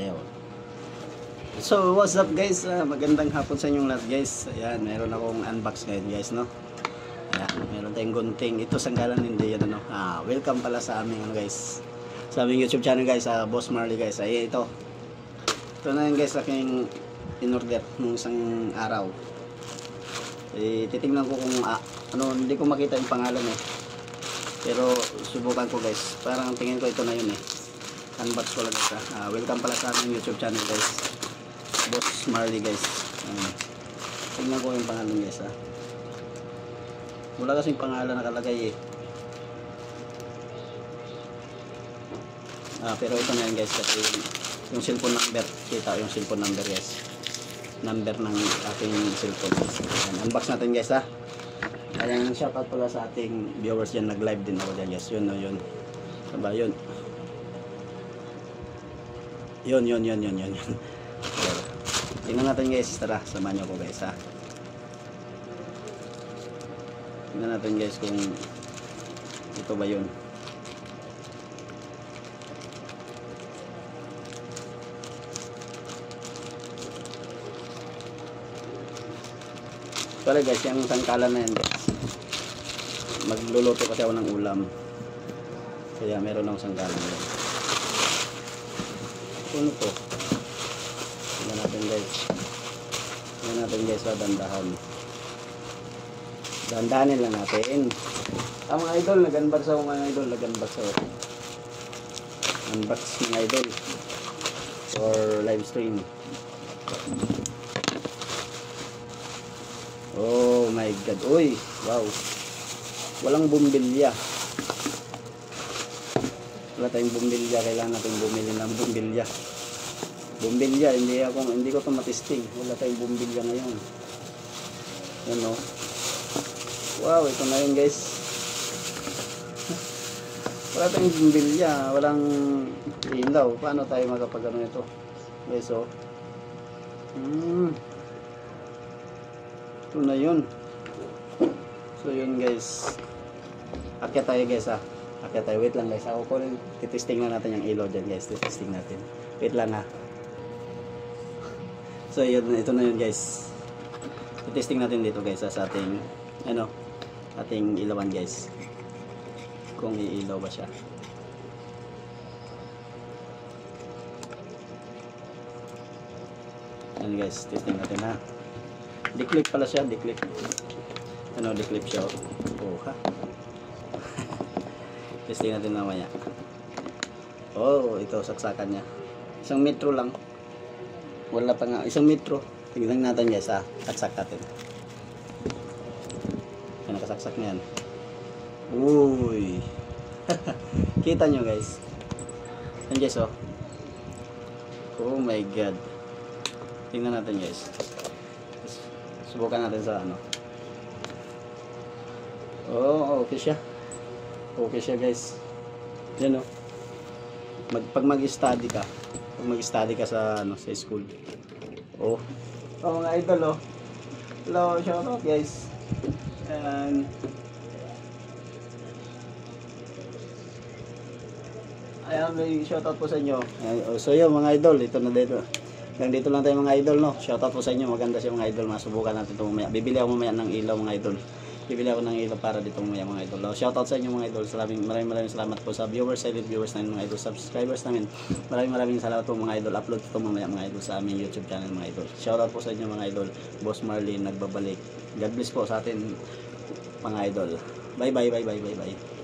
Ayaw. So what's up guys, magandang hapon sa inyong lahat guys. Ayan, meron akong unbox ngayon guys, no. Ayan, meron tayong gunting. Ito sanggalan hindi yan, ano. Welcome pala sa aming ano guys, sa aming YouTube channel guys, Boss Marley guys. Ay ito na yun guys, aking in-order nung isang araw. Titingnan ko kung ano, hindi ko makita yung pangalan pero subukan ko guys. Parang tingin ko ito na yun unbox ko lang guys. Welcome pala sa aming YouTube channel guys, Boss Marley guys. Tingnan ko yung pangalan guys. Wala kasing pangalan nakalagay pero ito na yan guys, kasi yung cellphone number, kita yung cellphone number guys, number ng ating cellphone. Unbox natin guys Ayan, shoutout pala sa ating viewers dyan, nag live din ako dyan guys. Yun saba yun tingnan natin guys, tara samahan nyo ko guys tingnan natin guys kung ito ba yun. Pala guys, yung sangkalan na yan guys, magluluto kasi ako ng ulam, kaya meron akong sangkalan yan. Ano to? Tingnan natin guys, dandahanin lang natin. Mga idol, nag-unbox ako mga idol, unbox mga idol for live stream. Oh my god, uy, wow, walang bumbilya. Wala tayong bumbilya, kailangan natin bumili ng bumbilya. Hindi ko ito matesting. Wala tayong bumbilya ngayon. Yan o. Wow, ito na yun guys. Wala tayong bumbilya, walang ilaw. Paano tayo magkapagano ito guys? Ito na yun. So yun guys, akyat tayo guys akyat tayo. Wait lang guys, ako po rin titesting na natin yung ilaw dyan guys. Titesting natin, wait lang So yun, ito na yun guys. Titesting natin dito guys sa ating ating ilawan guys, kung iilaw ba siya. Yan guys, testing natin Declip pala siya, declip. Declip siya. Testing natin mamaya. Ito saksakan niya. 1 metro lang. Wala pa nga, 1 metro. Tingnan natin guys saksak natin. Nakasaksak na yan. Uy. Kita nyo guys. Yan guys oh my god. Tingnan natin guys. Subukan natin sa okay siya. Okay siya guys. Yan pag mag-study ka, sa sa school. Mga idol hello, shout out guys. And ayan, may shout out po sa inyo. So yun mga idol, ito na dito. Hanggang dito lang tayo mga idol, no. Shout out po sa inyo, maganda siya mga idol. Masubukan natin ito mamaya. Bibili ako mamaya ng ilaw mga idol. Para dito mamaya mga idol. Shout out sa inyo mga idol. Maraming salamat po sa viewers, silent viewers namin mga idol, subscribers namin. Maraming salamat po mga idol. Upload ito mamaya mga idol sa aming YouTube channel mga idol. Shout out po sa inyo mga idol. Boss Marley nagbabalik. God bless po sa atin mga idol. Bye bye.